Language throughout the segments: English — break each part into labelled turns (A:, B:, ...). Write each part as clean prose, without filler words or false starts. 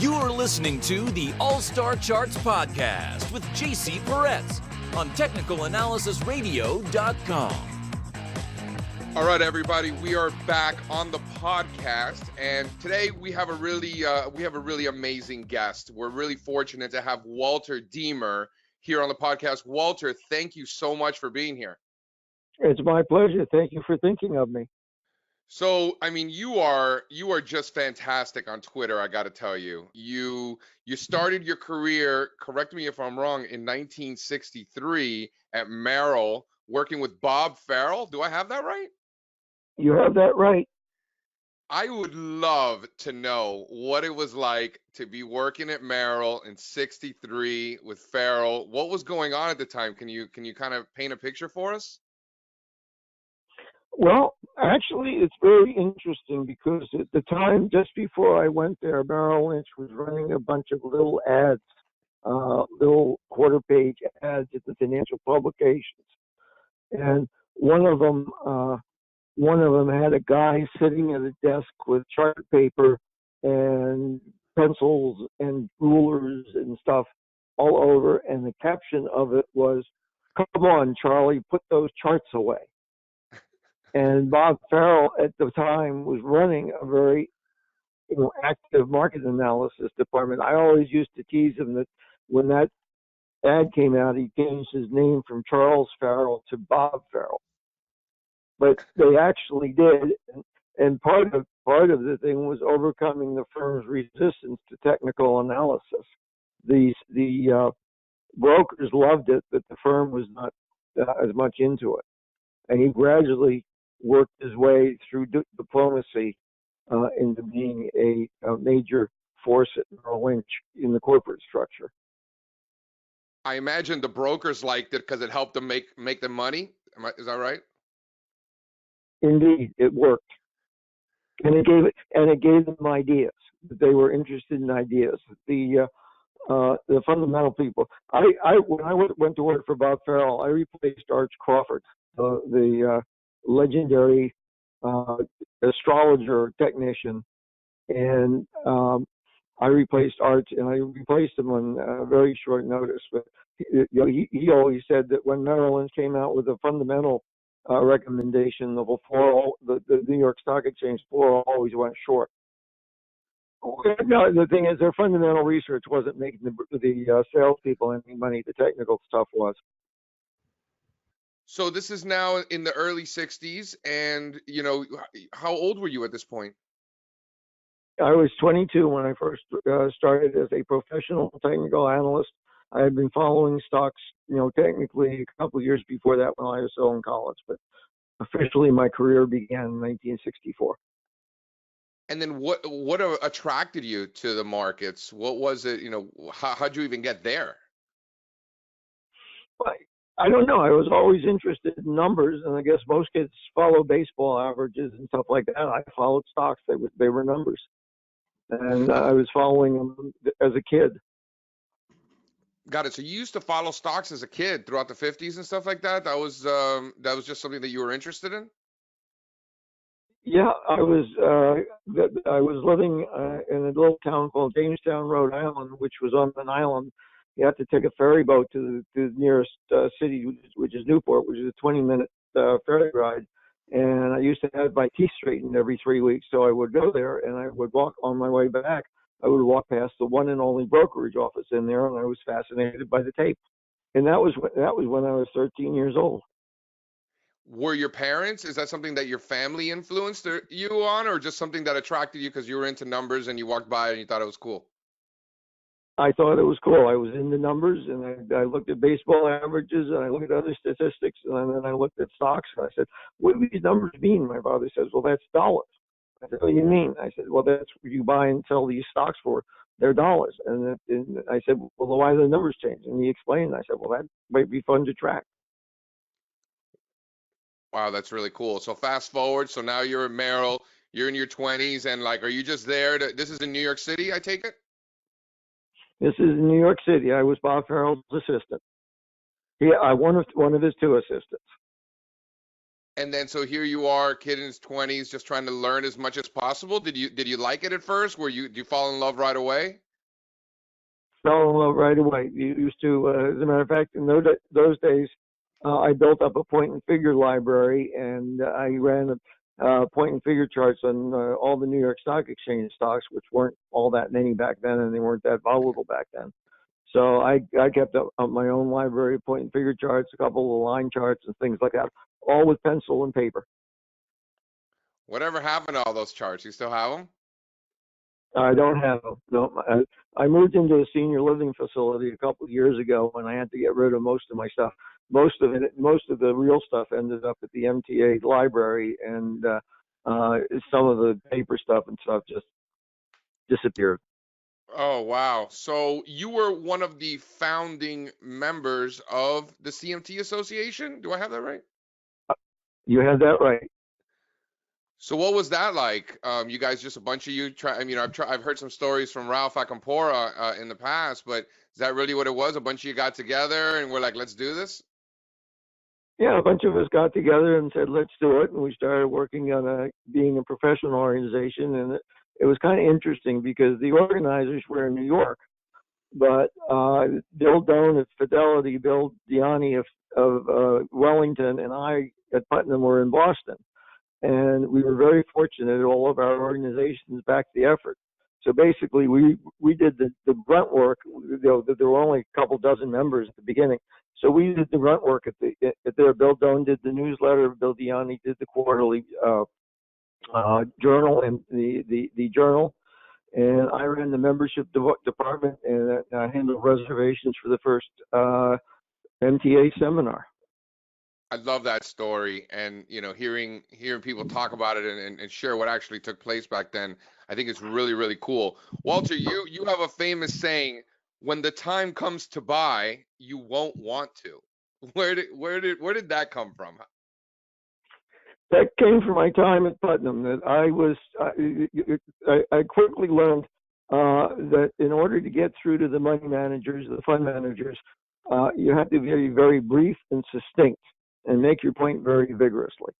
A: You're listening to the All-Star Charts podcast with JC Perez on TechnicalAnalysisRadio.com.
B: All right, everybody, we are back on the podcast, and today we have a really amazing guest. We're really fortunate to have Walter Deemer here on the podcast. Walter, thank you so much for being here.
C: It's my pleasure. Thank you for thinking of me.
B: So, I mean, you are just fantastic on Twitter, I got to tell you. You started your career, correct me if I'm wrong, in 1963 at Merrill, working with Bob Farrell. Do I have that right?
C: You have that right.
B: I would love to know what it was like to be working at Merrill in 63 with Farrell. What was going on at the time? Can you kind of paint a picture for us?
C: Well, actually, it's very interesting because at the time, just before I went there, Merrill Lynch was running a bunch of little ads, little quarter-page ads at the financial publications, and one of them had a guy sitting at a desk with chart paper and pencils and rulers and stuff all over, and the caption of it was, "Come on, Charlie, put those charts away." And Bob Farrell at the time was running a very active market analysis department. I always used to tease him that when that ad came out, he changed his name from Charles Farrell to Bob Farrell. But they actually did, and part of the thing was overcoming the firm's resistance to technical analysis. The brokers loved it, but the firm was not as much into it, and he gradually worked his way through diplomacy into being a major force at Merrill Lynch in the corporate structure.
B: I imagine the brokers liked it because it helped them make them money. Is that right?
C: Indeed, it worked, and it gave them ideas. They were interested in ideas. The fundamental people. When I went to work for Bob Farrell, I replaced Arch Crawford, the legendary astrologer technician, and I replaced Art, and I replaced him on very short notice. But he always said that when Merrill Lynch came out with a fundamental recommendation, the New York Stock Exchange floor always went short. No, the thing is, their fundamental research wasn't making the salespeople any money. The technical stuff was.
B: So this is now in the early 60s, and how old were you at this point?
C: I was 22 when I first started as a professional technical analyst. I had been following stocks, technically a couple of years before that when I was still in college, but officially my career began in 1964.
B: And then what attracted you to the markets? What was it? How'd you even get there?
C: I don't know. I was always interested in numbers, and I guess most kids follow baseball averages and stuff like that. I followed stocks. They were numbers, and I was following them as a kid.
B: Got it. So you used to follow stocks as a kid throughout the 50s and stuff like that? That was just something that you were interested in?
C: Yeah, I was living in a little town called Jamestown, Rhode Island, which was on an island. You have to take a ferry boat to the nearest city, which is Newport, which is a 20-minute ferry ride. And I used to have my teeth straightened every 3 weeks, so I would go there, and I would walk on my way back. I would walk past the one and only brokerage office in there, and I was fascinated by the tape. And that was when I was 13 years old.
B: Were your parents, is that something that your family influenced you on, or just something that attracted you because you were into numbers and you walked by and you thought it was cool?
C: I thought it was cool. I was into numbers, and I looked at baseball averages, and I looked at other statistics, and then I looked at stocks, and I said, "What do these numbers mean?" My father says, "Well, that's dollars." I said, "What do you mean?" I said, "Well, that's what you buy and sell these stocks for. They're dollars." And I said, "Well, why do the numbers change?" And he explained. I said, "Well, that might be fun to track."
B: Wow, that's really cool. So fast forward, so now you're at Merrill, you're in your 20s, and are you just there this is in New York City, I take it?
C: This is in New York City. I was Bob Farrell's assistant. I one of his two assistants.
B: And then so here you are, kid in his 20s, just trying to learn as much as possible. Did you like it at first? Did you fall in love right away?
C: fell in love right away. You used to, as a matter of fact, in those days, I built up a point and figure library, and I ran point and figure charts on all the New York Stock Exchange stocks, which weren't all that many back then, and they weren't that volatile back then. So I kept up my own library of point and figure charts, a couple of line charts and things like that, all with pencil and paper.
B: Whatever happened to all those charts? You still have them?
C: I don't have them. No, I moved into a senior living facility a couple of years ago, and I had to get rid of most of my stuff. Most of the real stuff ended up at the MTA library, and some of the paper stuff and stuff just disappeared.
B: Oh, wow. So you were one of the founding members of the CMT Association? Do I have that right?
C: You had that right.
B: So what was that like? You guys, just a bunch of you try, I mean, I've heard some stories from Ralph Acampora in the past, but is that really what it was? A bunch of you got together and we're like, let's do this?
C: Yeah, a bunch of us got together and said, let's do it. And we started working on being a professional organization. And it was kind of interesting because the organizers were in New York, but Bill Doan at Fidelity, Bill Diani of Wellington, and I at Putnam were in Boston. And we were very fortunate. All of our organizations backed the effort. So basically, we did the grunt work. There were only a couple dozen members at the beginning, so we did the grunt work at there. Bill Doan did the newsletter. Bill Diani did the quarterly journal and the journal, and I ran the membership department, and I handled reservations for the first MTA seminar.
B: I love that story, and hearing people talk about it and share what actually took place back then, I think it's really, really cool. Walter, you have a famous saying, when the time comes to buy, you won't want to. Where did that come from?
C: That came from my time at Putnam. That I quickly learned that in order to get through to the money managers, the fund managers, you have to be very, very brief and succinct and make your point very vigorously.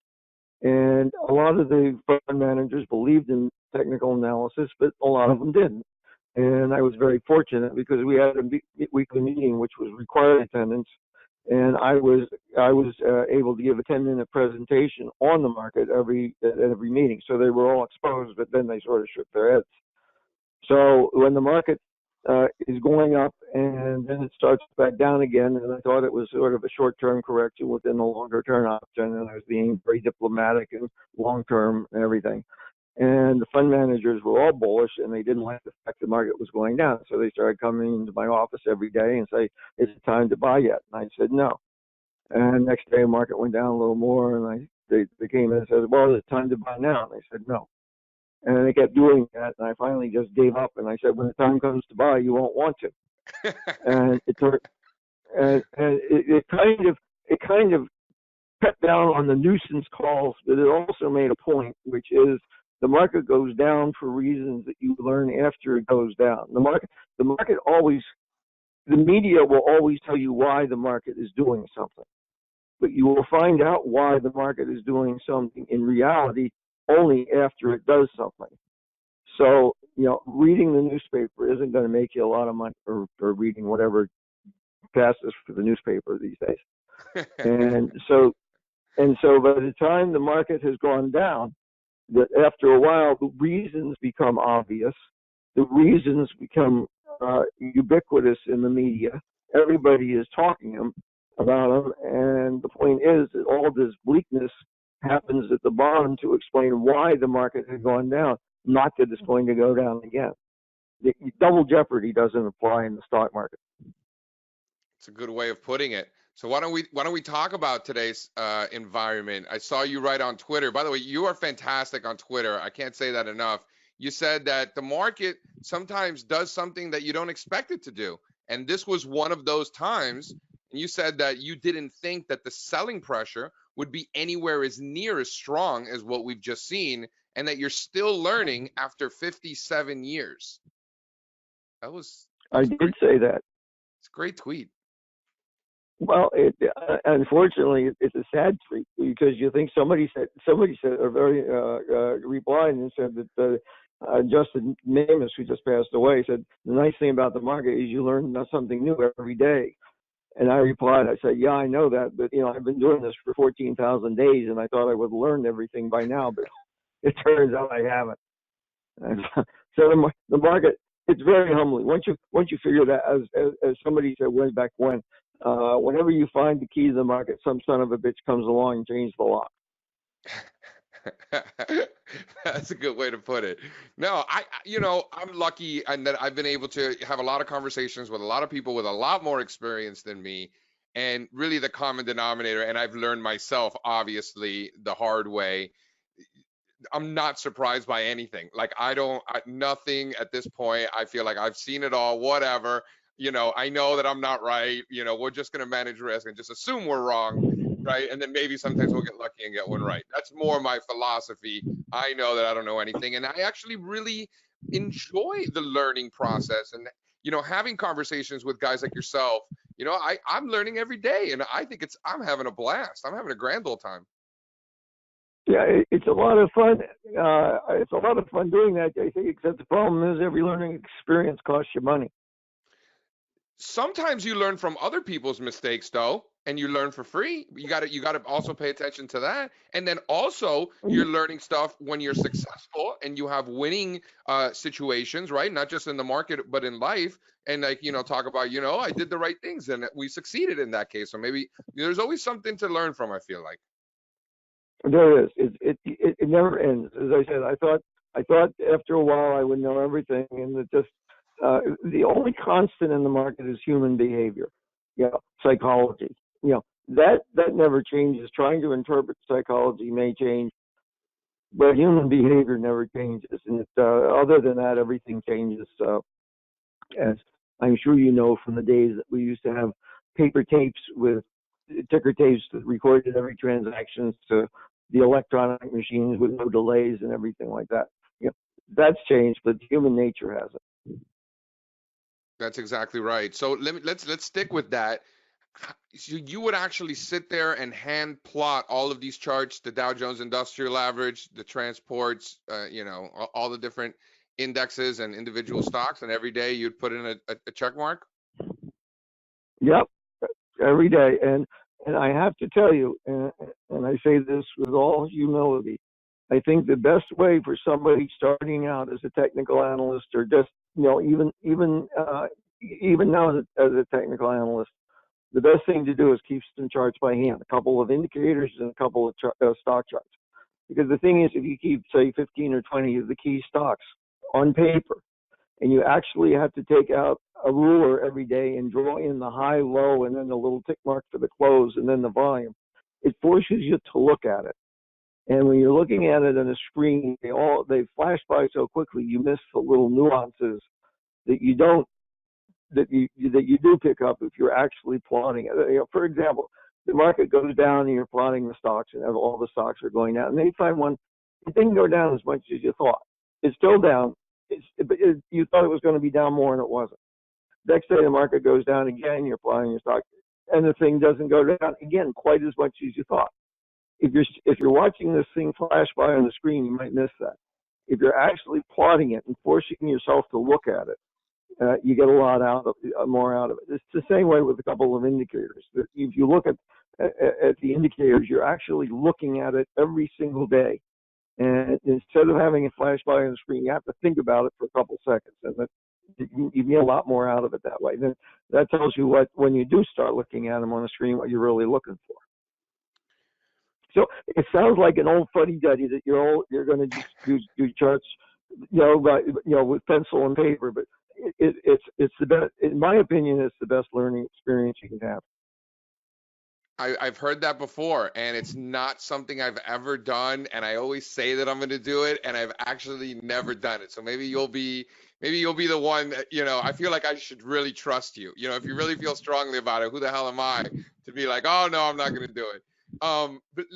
C: And a lot of the fund managers believed in technical analysis, but a lot of them didn't. And I was very fortunate because we had a weekly meeting, which was required attendance, and I was able to give a 10-minute presentation on the market at every meeting. So they were all exposed, but then they sort of shook their heads. So when the market is going up and then it starts back down again, and I thought it was sort of a short-term correction within the longer-term option, and I was being very diplomatic and long-term and everything. And the fund managers were all bullish, and they didn't like the fact the market was going down. So they started coming into my office every day and say, is it time to buy yet? And I said, no. And next day, the market went down a little more, and they came in and said, well, is it time to buy now? And I said, no. And they kept doing that, and I finally just gave up. And I said, when the time comes to buy, you won't want to. And it kind of cut down on the nuisance calls, but it also made a point, which is the market goes down for reasons that you learn after it goes down. The media will always tell you why the market is doing something, but you will find out why the market is doing something in reality only after it does something. So, reading the newspaper isn't going to make you a lot of money, or reading whatever passes for the newspaper these days. And so by the time the market has gone down, that after a while, the reasons become obvious. The reasons become ubiquitous in the media. Everybody is talking about them. And the point is that all this bleakness happens at the bottom to explain why the market has gone down, not that it's going to go down again. The double jeopardy doesn't apply in the stock market.
B: It's a good way of putting it. So why don't we talk about today's environment? I saw you write on Twitter. By the way, you are fantastic on Twitter. I can't say that enough. You said that the market sometimes does something that you don't expect it to do. And this was one of those times. And you said that you didn't think that the selling pressure would be anywhere as near as strong as what we've just seen, and that you're still learning after 57 years.
C: I did say that.
B: It's a great tweet.
C: Well, unfortunately, it's a sad tweet because you think somebody said a very replied and said that Justin Mamus, who just passed away, said the nice thing about the market is you learn something new every day. And I replied, I said, yeah, I know that, but I've been doing this for 14,000 days, and I thought I would have learned everything by now, but it turns out I haven't. And so the market, it's very humbling. Once you figure that, as somebody said way back when, whenever you find the key to the market, some son of a bitch comes along and changes the lock.
B: That's a good way to put it. No, I'm lucky and that I've been able to have a lot of conversations with a lot of people with a lot more experience than me, and really the common denominator, and I've learned myself, obviously, the hard way. I'm not surprised by anything. Like nothing at this point. I feel like I've seen it all, whatever. I know that I'm not right. We're just going to manage risk and just assume we're wrong, right? And then maybe sometimes we'll get lucky and get one right. That's more my philosophy. I know that I don't know anything, and I actually really enjoy the learning process and having conversations with guys like yourself. I'm learning every day, and I think I'm having a blast. I'm having a grand old time.
C: Yeah, it's a lot of fun. It's a lot of fun doing that, I think, except the problem is every learning experience costs you money.
B: Sometimes you learn from other people's mistakes, though, and you learn for free. You got to also pay attention to that. And then also you're learning stuff when you're successful and you have winning situations, right? Not just in the market, but in life. And talk about, I did the right things and we succeeded in that case. So maybe there's always something to learn from, I feel like.
C: There is. It never ends. As I said, I thought after a while I would know everything, and it just the only constant in the market is human behavior, psychology. That never changes. Trying to interpret psychology may change, but human behavior never changes. And other than that, everything changes. As I'm sure you know from the days that we used to have paper tapes with ticker tapes that recorded every transaction to the electronic machines with no delays and everything like that. That's changed, but human nature hasn't.
B: That's exactly right. So let's stick with that. So you would actually sit there and hand plot all of these charts, the Dow Jones Industrial Average, the transports, all the different indexes and individual stocks, and every day you'd put in a check mark?
C: Yep, every day. And I have to tell you, and I say this with all humility, I think the best way for somebody starting out as a technical analyst, or just even now as a technical analyst, the best thing to do is keep some charts by hand, a couple of indicators and a couple of stock charts. Because the thing is, if you keep, say, 15 or 20 of the key stocks on paper, and you actually have to take out a ruler every day and draw in the high, low, and then the little tick mark for the close, and then the volume, it forces you to look at it. And when you're looking at it on a screen, they flash by so quickly, you miss the little nuances that you do pick up if you're actually plotting it. For example, the market goes down and you're plotting the stocks, and all the stocks are going down. And then you find one, it didn't go down as much as you thought. It's still down. You thought it was going to be down more, and it wasn't. Next day, the market goes down again. You're plotting your stock, and the thing doesn't go down again quite as much as you thought. If you're watching this thing flash by on the screen, you might miss that. If you're actually plotting it and forcing yourself to look at it, you get a lot more out of it. It's the same way with a couple of indicators. If you look at the indicators, you're actually looking at it every single day. And instead of having it flash by on the screen, you have to think about it for a couple seconds, and you get a lot more out of it that way. Then that tells you when you do start looking at them on the screen, what you're really looking for. So it sounds like an old fuddy-duddy that you're going to just do charts, with pencil and paper, but it's the best. In my opinion, it's the best learning experience you can have.
B: I've heard that before, and it's not something I've ever done, and I always say that I'm going to do it, and I've actually never done it. So maybe you'll be the one that, I feel like I should really trust you. If you really feel strongly about it, who the hell am I to be like, oh no, I'm not going to do it. But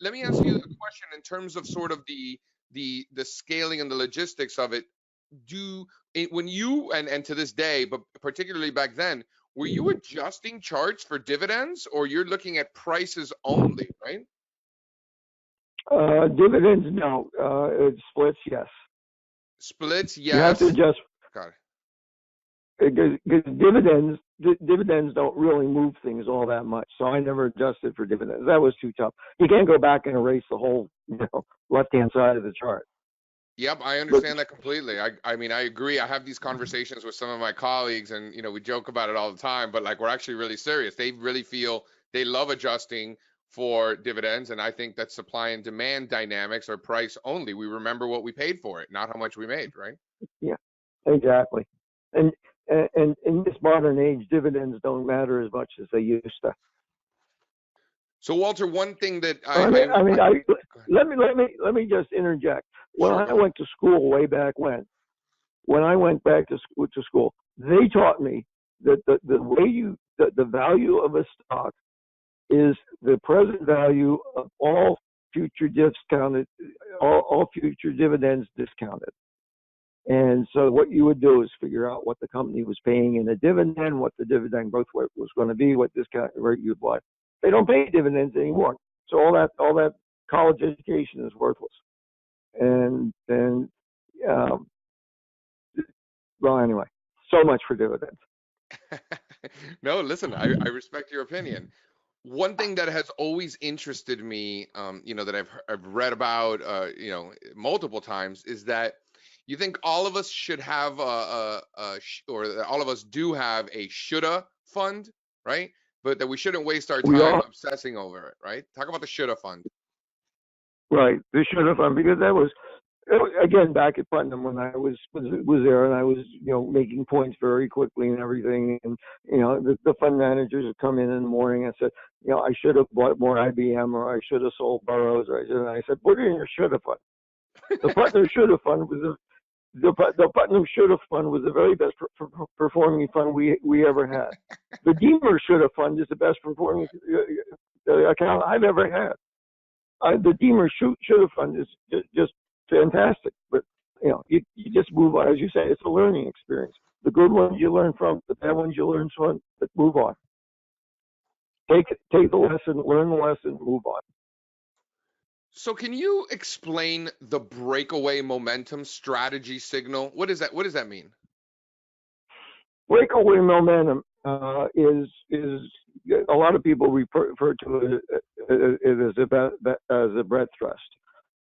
B: let me ask you a question in terms of sort of the scaling and the logistics of it. When you and to this day, but particularly back then, were you adjusting charts for dividends, or you're looking at prices only, right?
C: Dividends, no. It splits, yes.
B: Splits,
C: You have to
B: yes.
C: adjust
B: Got it.
C: because dividends don't really move things all that much. So I never adjusted for dividends. That was too tough. You can't go back and erase the whole, left-hand side of the chart.
B: Yep, I
C: But
B: understand that completely. I mean, I agree. I have these conversations with some of my colleagues, and we joke about it all the time, but like we're actually really serious. They really feel they love adjusting for dividends, and I think that supply and demand dynamics are price only. We remember what we paid for it, not how much we made, right?
C: yeah, exactly. And in this modern age, dividends don't matter as much as they used to.
B: So Walter, one thing that
C: Let me just interject. When
B: sure,
C: I
B: go ahead.
C: went to school way back when I went back to school, they taught me that the value of a stock is the present value of all future future dividends discounted. And so what you would do is figure out what the company was paying in a dividend, what the dividend growth rate was going to be, what discount rate you'd apply. They don't pay dividends anymore. So all that college education is worthless. And well, anyway, so much for dividends.
B: No, listen, I respect your opinion. One thing that has always interested me, that I've read about, multiple times, is that you think all of us should have or all of us do have a shoulda fund, right? But that we shouldn't waste our
C: We
B: time
C: all
B: obsessing over it, right? Talk about the shoulda fund.
C: right. This should have fun because that was again back at Putnam when I was there and I was making points very quickly and everything, and the fund managers would come in the morning and said, I should have bought more IBM, or I should have sold Burroughs, or I said, put it in your should have fund. The Putnam should have fund was the Putnam should have fund was the very best performing fund we ever had. The Deemer should have fund is the best performing account I've ever had. The Deemer should have fund is just fantastic, but you just move on. As you say, it's a learning experience. The good ones you learn from, the bad ones you learn from, but move on. Take the lesson, learn the lesson, move on.
B: So can you explain the breakaway momentum strategy signal? What is that? What does that mean?
C: Breakaway momentum is a lot of people refer to it as a breadth thrust.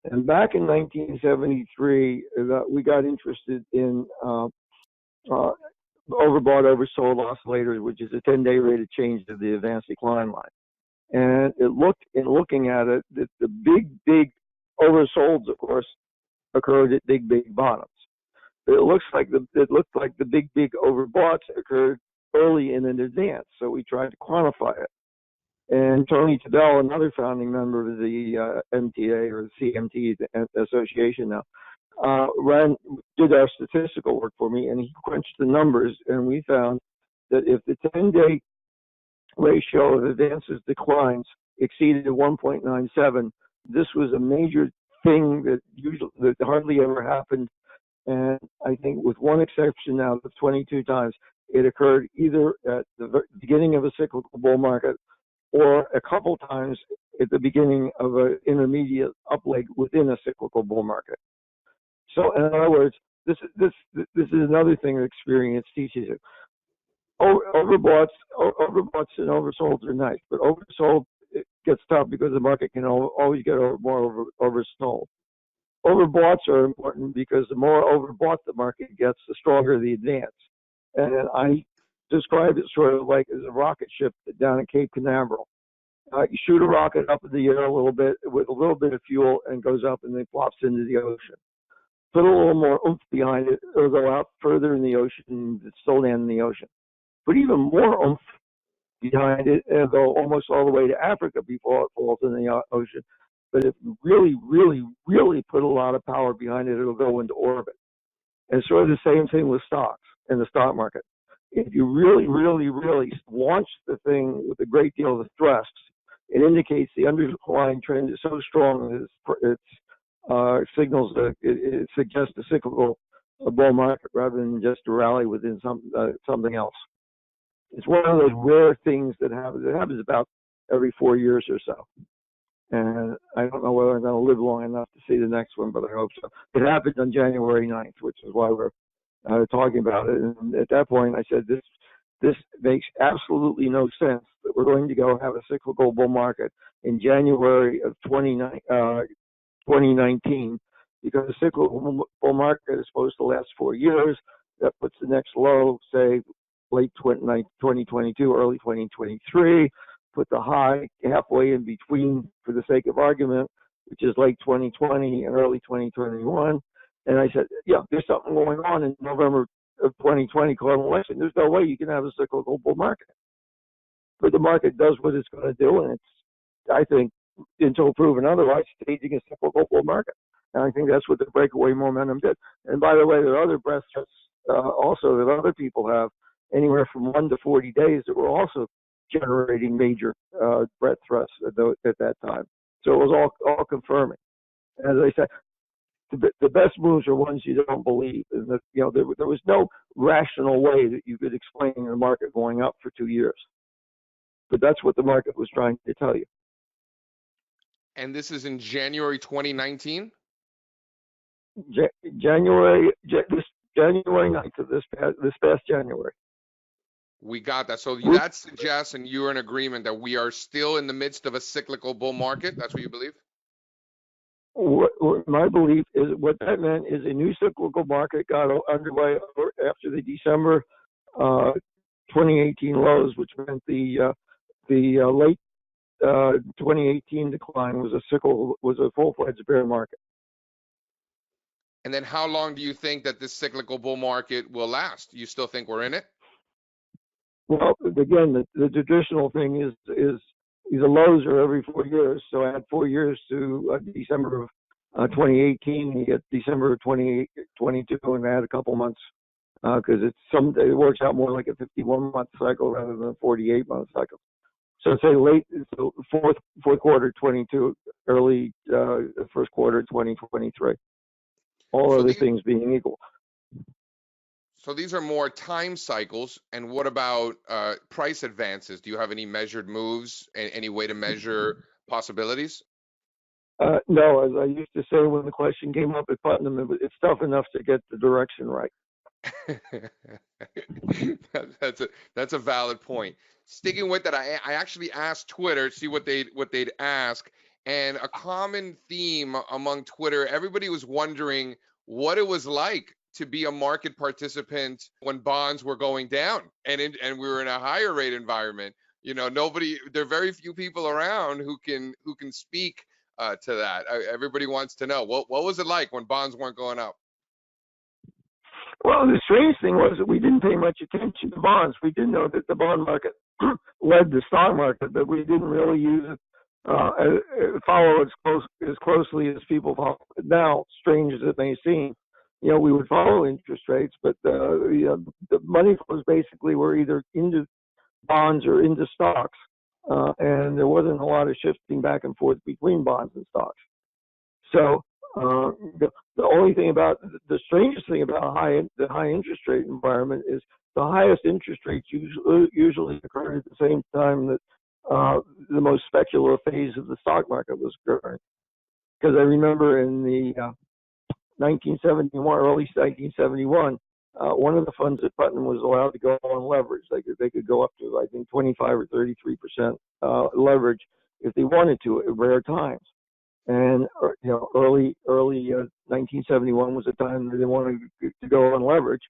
C: And back in 1973, we got interested in overbought, oversold oscillators, which is a 10-day rate of change of the advanced decline line. And in looking at it, that the big oversolds, of course, occurred at big bottoms. But it looked like the big overboughts occurred early in an advance. So we tried to quantify it. And Tony Tabell, another founding member of the MTA or the CMT Association now, did our statistical work for me, and he crunched the numbers, and we found that if the 10-day ratio of advances declines exceeded 1.97, this was a major thing that hardly ever happened. And I think with one exception out of 22 times, it occurred either at the beginning of a cyclical bull market or a couple times at the beginning of an intermediate up leg within a cyclical bull market. So in other words, this is another thing that experience teaches you. Overboughts and oversolds are nice, but oversold, it gets tough because the market can always get more oversold. Overboughts are important because the more overbought the market gets, the stronger the advance. And I describe it sort of like as a rocket ship down at Cape Canaveral. You shoot a rocket up in the air a little bit with a little bit of fuel and goes up and then plops into the ocean. Put a little more oomph behind it, it'll go out further in the ocean and still land in the ocean. Put even more oomph behind it and go almost all the way to Africa before it falls in the ocean. But if you really put a lot of power behind it, it'll go into orbit. And sort of the same thing with stocks in the stock market. If you really launch the thing with a great deal of thrust, it indicates the underlying trend is so strong that it signals it suggests a cyclical bull market rather than just a rally within something else. It's one of those rare things that happens. It happens about every 4 years or so. And I don't know whether I'm going to live long enough to see the next one, but I hope so. It happened on January 9th, which is why we're talking about it. And at that point, I said, this makes absolutely no sense that we're going to go have a cyclical bull market in January of 2019, because the cyclical bull market is supposed to last 4 years. That puts the next low, say, late 2022, early 2023. Put the high halfway in between, for the sake of argument, which is late 2020 and early 2021. And I said, yeah, there's something going on in November of 2020 called an election. There's no way you can have a cyclical bull market. But the market does what it's going to do, and it's, I think, until proven otherwise, staging a cyclical bull market. And I think that's what the breakaway momentum did. And by the way, there are other breath threats also that other people have, anywhere from 1 to 40 days, that were also generating major breath thrusts at that time. So it was all confirming. As I said, the best moves are ones you don't believe. And that, there was no rational way that you could explain the market going up for 2 years. But that's what the market was trying to tell you.
B: And this is in January 2019?
C: January 9th of this past January.
B: We got that. So that suggests, and you're in agreement, that we are still in the midst of a cyclical bull market. That's what you believe?
C: What my belief is, what that meant is a new cyclical market got underway after the December 2018 lows, which meant the late 2018 decline was a full-fledged bear market.
B: And then how long do you think that this cyclical bull market will last? You still think we're in it?
C: Well, again, the traditional thing is the lows are every 4 years. So I had 4 years to December of 2018. You get December of 2022, and add a couple months because it works out more like a 51-month cycle rather than a 48-month cycle. So say fourth quarter 22, early first quarter 2023. All other things being equal.
B: So these are more time cycles. And what about price advances? Do you have any measured moves, any way to measure possibilities?
C: No, as I used to say when the question came up at Putnam, it's tough enough to get the direction right.
B: That's a valid point. Sticking with that, I actually asked Twitter, see what they'd ask, and a common theme among Twitter, everybody was wondering what it was like to be a market participant when bonds were going down and we were in a higher rate environment. There are very few people around who can speak to that. Everybody wants to know what was it like when bonds weren't going up?
C: Well, the strange thing was that we didn't pay much attention to bonds. We did know that the bond market led the stock market, but we didn't really use it, follow as closely as people follow it now, strange as it may seem. We would follow interest rates, but the money flows basically were either into bonds or into stocks, and there wasn't a lot of shifting back and forth between bonds and stocks. So the only thing about the strangest thing about the high interest rate environment is the highest interest rates usually occur at the same time that the most speculative phase of the stock market was occurring. Because I remember in the 1971, early 1971, one of the funds at Putnam was allowed to go on leverage. They could go up to, I think, 25 or 33% leverage if they wanted to at rare times. And early 1971 was a time that they wanted to go on leverage,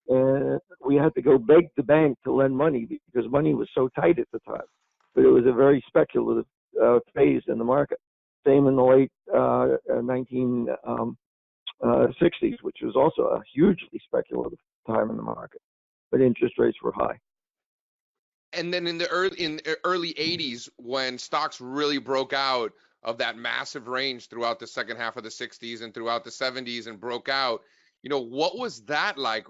C: and we had to go beg the bank to lend money because money was so tight at the time. But it was a very speculative phase in the market. Same in the late 1960s, which was also a hugely speculative time in the market, but interest rates were high.
B: And then in the early 80s, when stocks really broke out of that massive range throughout the second half of the 60s and throughout the 70s and broke out, what was that like?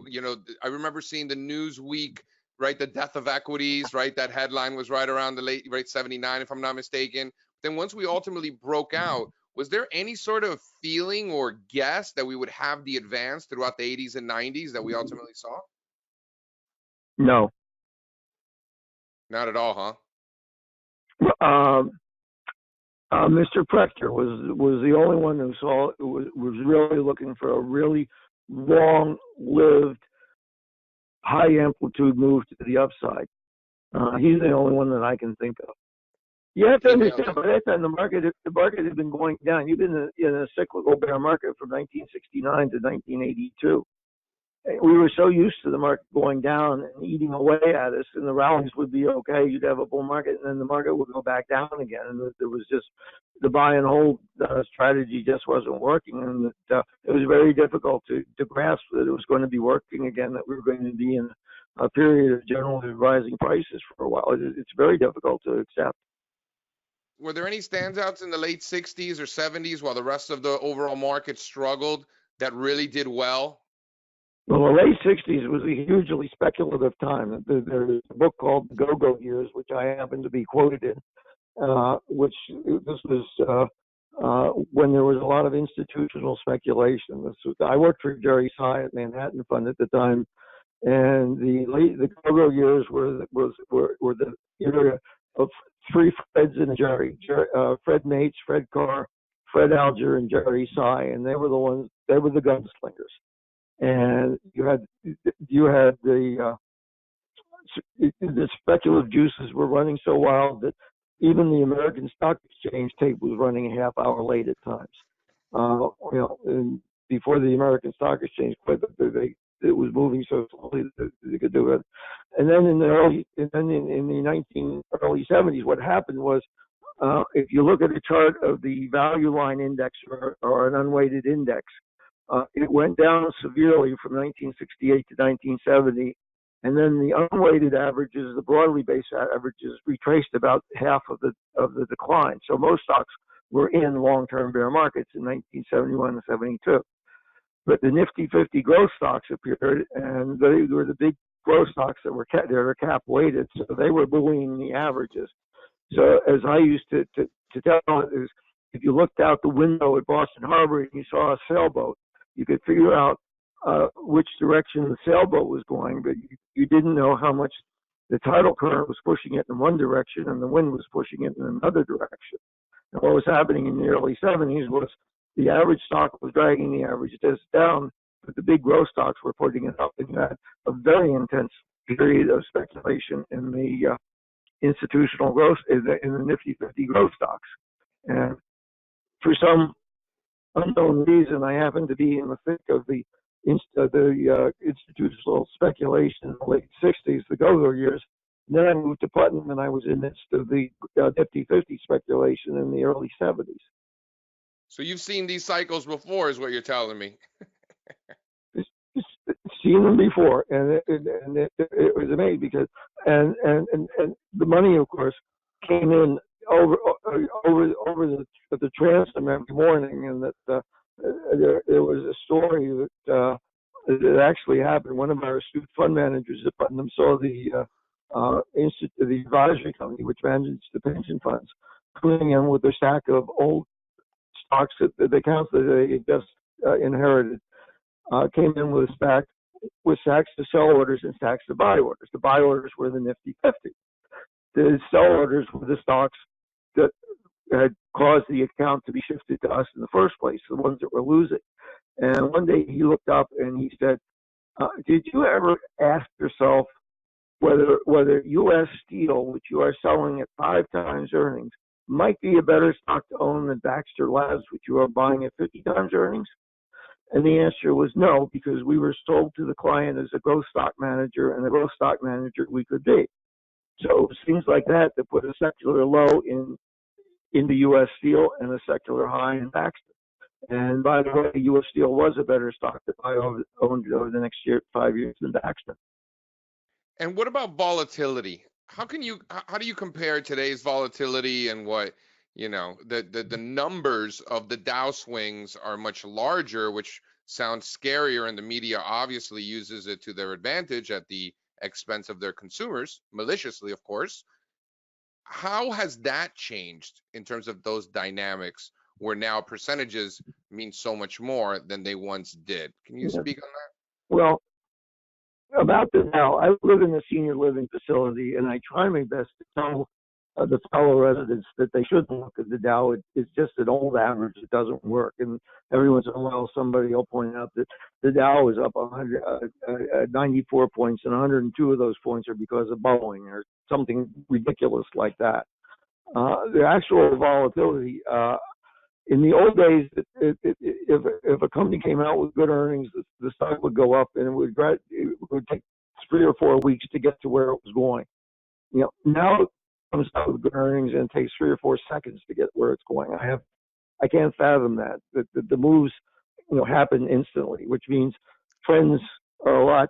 B: I remember seeing the Newsweek, right, the death of equities, right? That headline was right around the late 79, if I'm not mistaken. Then once we ultimately broke out, was there any sort of feeling or guess that we would have the advance throughout the 80s and 90s that we ultimately saw?
C: No.
B: Not at all, huh?
C: Mr. Prechter was the only one who saw was really looking for a really long-lived, high-amplitude move to the upside. He's the only one that I can think of. You have to understand, by that time the market had been going down. You've been in a cyclical bear market from 1969 to 1982. We were so used to the market going down and eating away at us, and the rallies would be okay. You'd have a bull market, and then the market would go back down again. And there was just the buy and hold strategy just wasn't working, and it was very difficult to grasp that it was going to be working again. That we were going to be in a period of generally rising prices for a while. It's very difficult to accept.
B: Were there any standouts in the late 60s or 70s while the rest of the overall market struggled that really did well?
C: Well, the late 60s was a hugely speculative time. There's a book called The Go-Go Years, which I happen to be quoted in, which this was when there was a lot of institutional speculation. I worked for Jerry Sy at Manhattan Fund at the time, and the Go-Go Years were the era of three Freds and Jerry, Fred Mates, Fred Carr, Fred Alger, and Jerry Sy, and they were the gunslingers. And you had the speculative juices were running so wild that even the American Stock Exchange tape was running a half hour late at times. And before the American Stock Exchange, it was moving so slowly that they could do it. And then in the early 70s, what happened was, if you look at a chart of the value line index or an unweighted index, it went down severely from 1968 to 1970, and then the unweighted averages, the broadly based averages, retraced about half of the decline. So most stocks were in long-term bear markets in 1971 and 72. But the Nifty 50 growth stocks appeared, and they were the big growth stocks that were cap weighted, so they were buoying the averages. So as I used to tell it, is if you looked out the window at Boston Harbor and you saw a sailboat, you could figure out which direction the sailboat was going, but you didn't know how much the tidal current was pushing it in one direction and the wind was pushing it in another direction. And what was happening in the early 70s was the average stock was dragging the average down, but the big growth stocks were putting it up, and you had a very intense period of speculation in the institutional growth in the Nifty 50 growth stocks. And for some unknown reason, I happened to be in the thick of the institutional speculation in the late 60s, the go-go years. And then I moved to Putnam, and I was in the midst of the Nifty 50 speculation in the early 70s.
B: So you've seen these cycles before, is what you're telling me.
C: Seen them before, and it was amazing because and the money, of course, came in over the transom every morning, and that there was a story that actually happened. One of our astute fund managers at Putnam saw the advisory company, which manages the pension funds, coming in with a stack of old stocks that the accounts that they just inherited, came in with a stack with stacks to sell orders and stacks to buy orders. The buy orders were the Nifty 50. The sell orders were the stocks that had caused the account to be shifted to us in the first place, the ones that were losing. And one day he looked up and he said, did you ever ask yourself whether U.S. Steel, which you are selling at 5 times earnings, might be a better stock to own than Baxter Labs, which you are buying at 50 times earnings? And the answer was no, because we were sold to the client as a growth stock manager, and the growth stock manager we could be. So things like that put a secular low in the U.S. Steel and a secular high in Baxter. And by the way, U.S. Steel was a better stock that I owned over the next 5 years than Baxter.
B: And what about volatility? How do you compare today's volatility and what, the numbers of the Dow swings are much larger, which sounds scarier, and the media obviously uses it to their advantage at the expense of their consumers, maliciously, of course. How has that changed in terms of those dynamics where now percentages mean so much more than they once did? Can you speak on that?
C: Well, about the Dow, I live in a senior living facility, and I try my best to tell the fellow residents that they shouldn't look at the Dow. It's just an old average. It doesn't work. And every once in a while, somebody will point out that the Dow is up 94 points, and 102 of those points are because of Boeing or something ridiculous like that. The actual volatility, in the old days, if a company came out with good earnings, the stock would go up, and it would take 3 or 4 weeks to get to where it was going. Now it comes out with good earnings and it takes 3 or 4 seconds to get where it's going. I can't fathom that. The moves, happen instantly, which means trends are a lot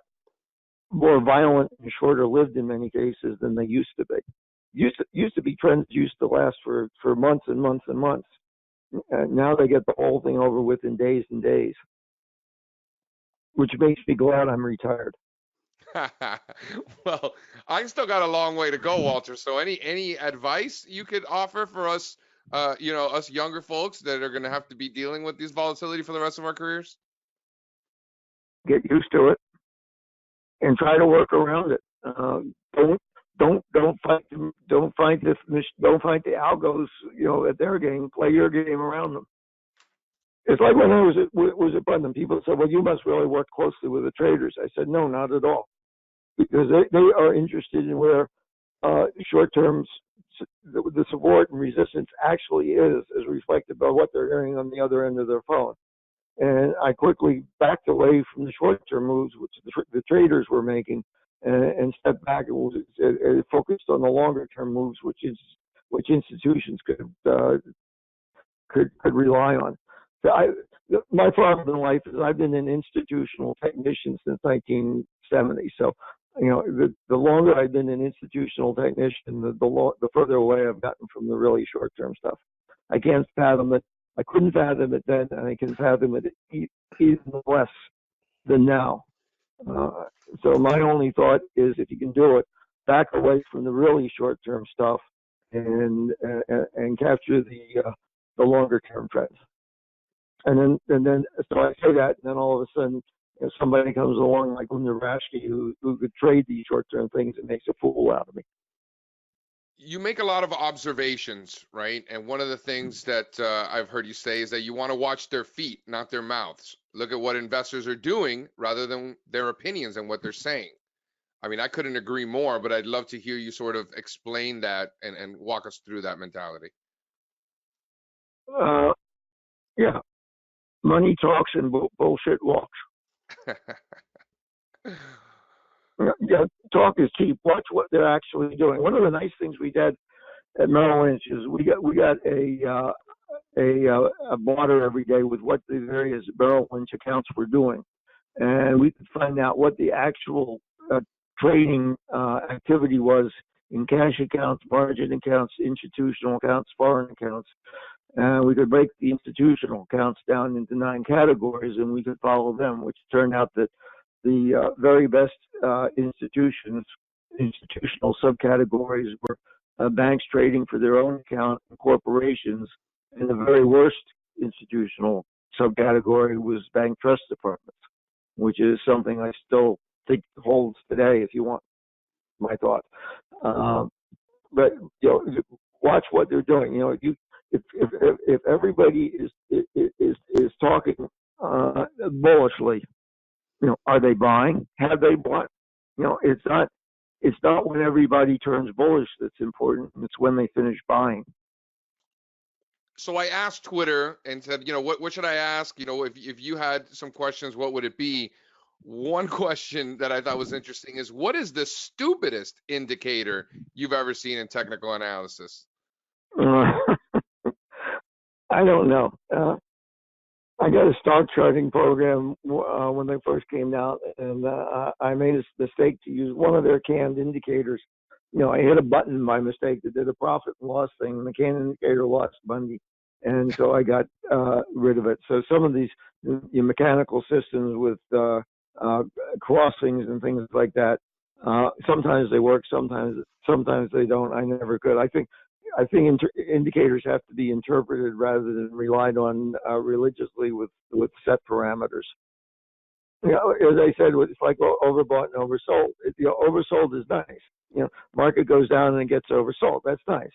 C: more violent and shorter lived in many cases than they used to be. Used to be trends used to last for months and months and months. Now they get the whole thing over with in days and days, which makes me glad I'm retired.
B: Well, I still got a long way to go, Walter. So any advice you could offer for us, us younger folks that are going to have to be dealing with this volatility for the rest of our careers?
C: Get used to it and try to work around it. Don't fight the algos, at their game. Play your game around them. It's like when I was at Putnam, people said, "Well, you must really work closely with the traders." I said, "No, not at all," because they are interested in where short-term the support and resistance actually is, as reflected by what they're hearing on the other end of their phone. And I quickly backed away from the short-term moves, which the traders were making, and stepped back and focused on the longer-term moves, which institutions could rely on. So my problem in life is I've been an institutional technician since 1970. So, the longer I've been an institutional technician, the further away I've gotten from the really short-term stuff. I can't fathom it. I couldn't fathom it then, and I can fathom it even less than now. So my only thought is, if you can do it, back away from the really short-term stuff and capture the longer-term trends. And then so I say that, and then all of a sudden, somebody comes along like Linda Rashke who could trade these short-term things and makes a fool out of me.
B: You make a lot of observations, right? And one of the things that I've heard you say is that you want to watch their feet, not their mouths. Look at what investors are doing rather than their opinions and what they're saying. I mean, I couldn't agree more, but I'd love to hear you sort of explain that and walk us through that mentality.
C: Yeah. Money talks and bullshit walks. Yeah, talk is cheap. Watch what they're actually doing. One of the nice things we did at Merrill Lynch is we got a blotter every day with what the various Merrill Lynch accounts were doing, and we could find out what the actual trading activity was in cash accounts, margin accounts, institutional accounts, foreign accounts. We could break the institutional accounts down into 9 categories, and we could follow them, which turned out that the very best institutional subcategories were banks trading for their own account and corporations, and the very worst institutional subcategory was bank trust departments, which is something I still think holds today, if you want my thought. But watch what they're doing. If everybody is talking bullishly, are they buying? Have they bought? It's not when everybody turns bullish that's important. It's when they finish buying.
B: So I asked Twitter and said, what should I ask? If you had some questions, what would it be? One question that I thought was interesting is, what is the stupidest indicator you've ever seen in technical analysis?
C: I don't know. I got a stock charting program when they first came out, and I made a mistake to use one of their canned indicators. I hit a button by mistake that did a profit and loss thing, and the canned indicator lost Monday, and so I got rid of it. So some of these mechanical systems with crossings and things like that, sometimes they work, sometimes they don't. I never could. I think indicators have to be interpreted rather than relied on religiously with set parameters. As I said, it's like overbought and oversold. Oversold is nice. Market goes down and it gets oversold. That's nice.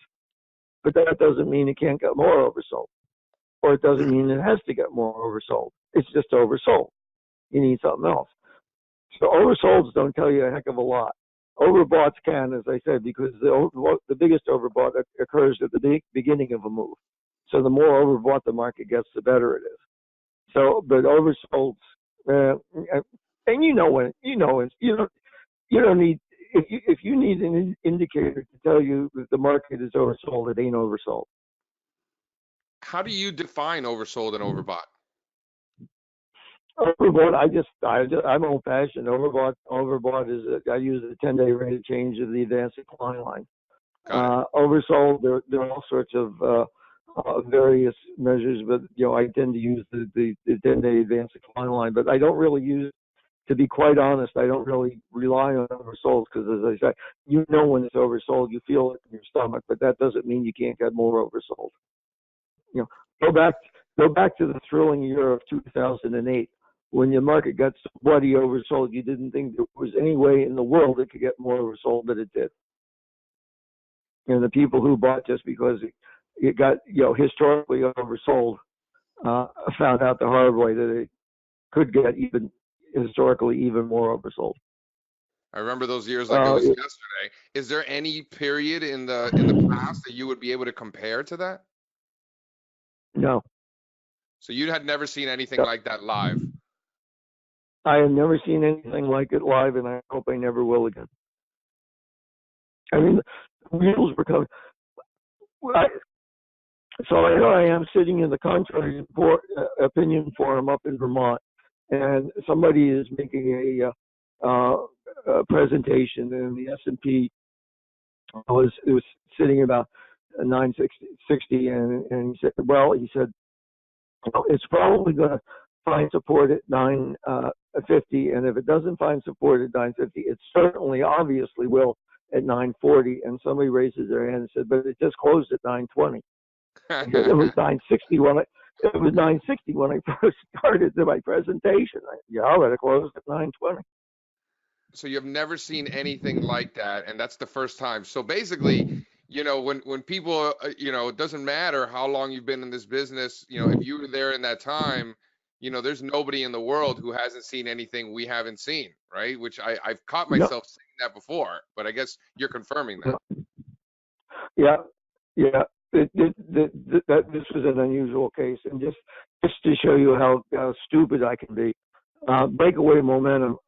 C: But that doesn't mean it can't get more oversold. Or it doesn't mean it has to get more oversold. It's just oversold. You need something else. So oversolds don't tell you a heck of a lot. Overboughts can, as I said, because the biggest overbought occurs at the beginning of a move. So the more overbought the market gets, the better it is. So, but oversolds, and you don't need, if you need an indicator to tell you that the market is oversold, it ain't oversold.
B: How do you define oversold and overbought?
C: Overbought, I'm old-fashioned. Overbought is I use the 10-day rate of change of the advanced decline line. Oversold, there are all sorts of various measures, but I tend to use the 10-day advanced decline line. But I don't really use, to be quite honest, I don't really rely on oversold because, as I said, when it's oversold, you feel it in your stomach, but that doesn't mean you can't get more oversold. Go back to the thrilling year of 2008. When the market got so bloody oversold, you didn't think there was any way in the world it could get more oversold, but it did. And the people who bought just because it got historically oversold found out the hard way that it could get even more oversold.
B: I remember those years like it was yesterday. Is there any period in the past that you would be able to compare to that?
C: No.
B: So you had never seen anything like that live?
C: I have never seen anything like it live, and I hope I never will again. I mean, the wheels were coming. So here I am sitting in the contrary opinion forum up in Vermont, and somebody is making a presentation, and the S&P was sitting about 960, and he said, it's probably going to find support at 950, and if it doesn't find support at 950, it certainly obviously will at 940. And somebody raises their hand and said, but it just closed at 920. It was 960 when I first started my presentation. I would have closed at 920.
B: So you've never seen anything like that, and that's the first time. So basically, when people, it doesn't matter how long you've been in this business, if you were there in that time, there's nobody in the world who hasn't seen anything we haven't seen, right? Which I've caught myself saying that before, but I guess you're confirming that.
C: Yeah. This was an unusual case, and just to show you how stupid I can be, breakaway momentum.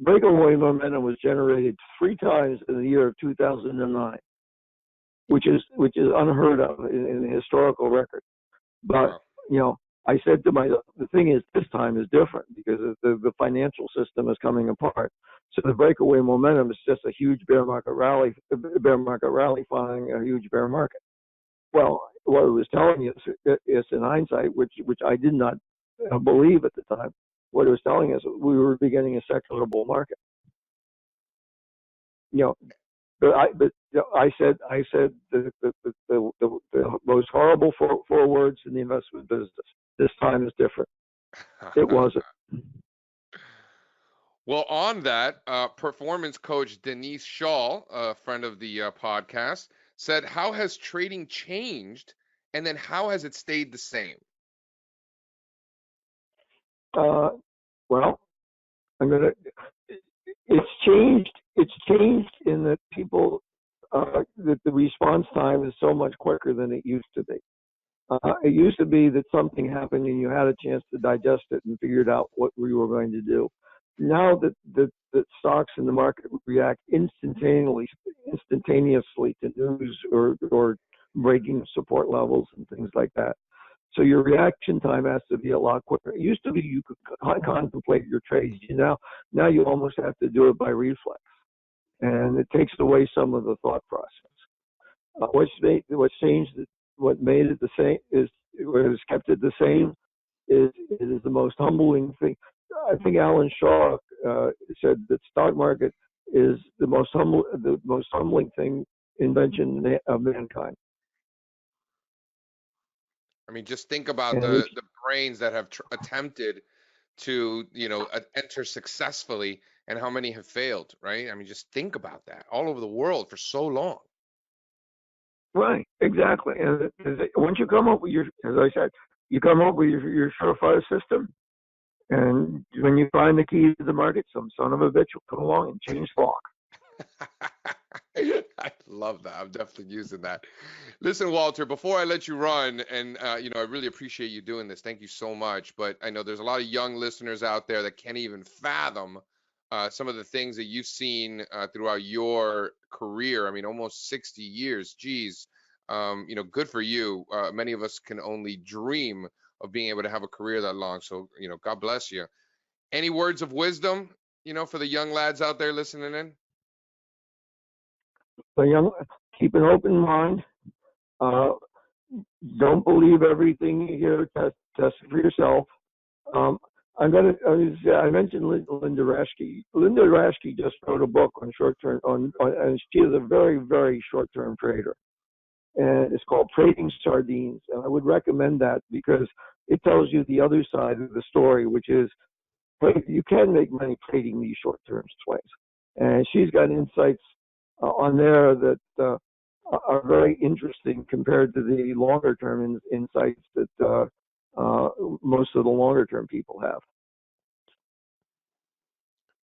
C: Breakaway momentum was generated 3 times in the year of 2009, which is unheard of in the historical record. But I said to the thing is, this time is different because the financial system is coming apart. So the breakaway momentum is just a huge bear market rally following a huge bear market. Well, what it was telling you is in hindsight, which I did not believe at the time. What it was telling us, we were beginning a secular bull market. But I said the most horrible 4 words in the investment business. This time is different. It wasn't.
B: Well, on that, performance coach Denise Shaw, a friend of the podcast, said, how has trading changed, and then how has it stayed the same?
C: Well, it's changed. It's changed in that people, that the response time is so much quicker than it used to be. It used to be that something happened and you had a chance to digest it and figured out what we were going to do. Now that stocks in the market react instantaneously to news or breaking support levels and things like that. So your reaction time has to be a lot quicker. It used to be you could contemplate your trades. Now you almost have to do it by reflex, and it takes away some of the thought process. What's changed, what made it the same is what has kept it the same is the most humbling thing. I think Alan Shaw said that stock market is the most humbling invention of mankind.
B: I mean, just think about the brains that have attempted to, enter successfully and how many have failed, right? I mean, just think about that all over the world for so long.
C: Right, exactly. And once you come up with as I said, you come up with your surefire system, and when you find the key to the market, some son of a bitch will come along and change the lock.
B: I love that. I'm definitely using that. Listen, Walter, before I let you run, and I really appreciate you doing this. Thank you so much. But I know there's a lot of young listeners out there that can't even fathom some of the things that you've seen throughout your career. I mean, almost 60 years. Geez, good for you. Many of us can only dream of being able to have a career that long. So, God bless you. Any words of wisdom, for the young lads out there listening in?
C: So keep an open mind. Don't believe everything you hear. Test it for yourself. I mentioned Linda Raschke. Linda Raschke just wrote a book on short-term, and she is a very, very short-term trader. And it's called Trading Sardines. And I would recommend that because it tells you the other side of the story, which is you can make money trading these short-term swings. And she's got insights on there that are very interesting compared to the longer-term insights that most of the longer-term people have.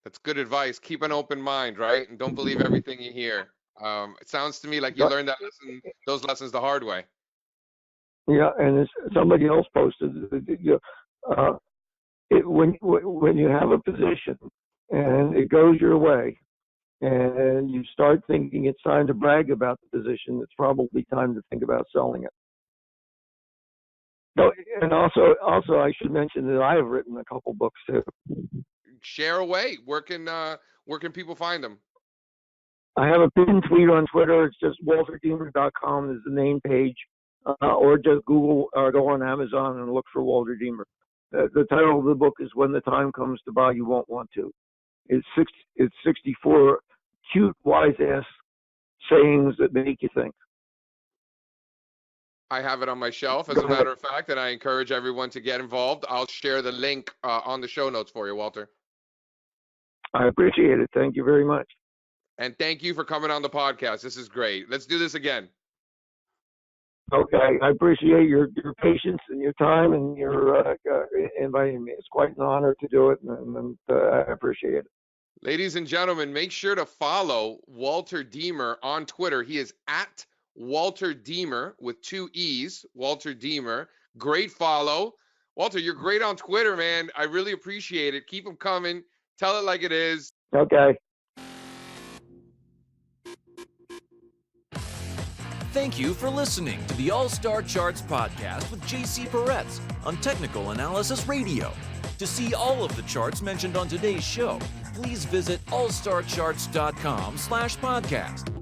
B: That's good advice. Keep an open mind, right? And don't believe everything you hear. It sounds to me like you learned those lessons the hard way.
C: Yeah, and somebody else posted, when you have a position and it goes your way, and you start thinking it's time to brag about the position, it's probably time to think about selling it. So, and also, I should mention that I have written a couple books too.
B: Share away. Where can people find them?
C: I have a pinned tweet on Twitter. It's just walterdeemer.com is the main page, or just Google or go on Amazon and look for Walter Deemer. The title of the book is When the Time Comes to Buy, You Won't Want to. It's 64 cute, wise-ass sayings that make you think.
B: I have it on my shelf, as a matter of fact, and I encourage everyone to get involved. I'll share the link on the show notes for you, Walter.
C: I appreciate it. Thank you very much.
B: And thank you for coming on the podcast. This is great. Let's do this again.
C: Okay. I appreciate your patience and your time and your inviting me. It's quite an honor to do it, and I appreciate it.
B: Ladies and gentlemen, make sure to follow Walter Deemer on Twitter. He is at Walter Deemer with 2 E's, Walter Deemer. Great follow. Walter, you're great on Twitter, man. I really appreciate it. Keep them coming. Tell it like it is.
C: Okay.
A: Thank you for listening to the All-Star Charts podcast with JC Peretz on Technical Analysis Radio. To see all of the charts mentioned on today's show, please visit allstarcharts.com/podcast.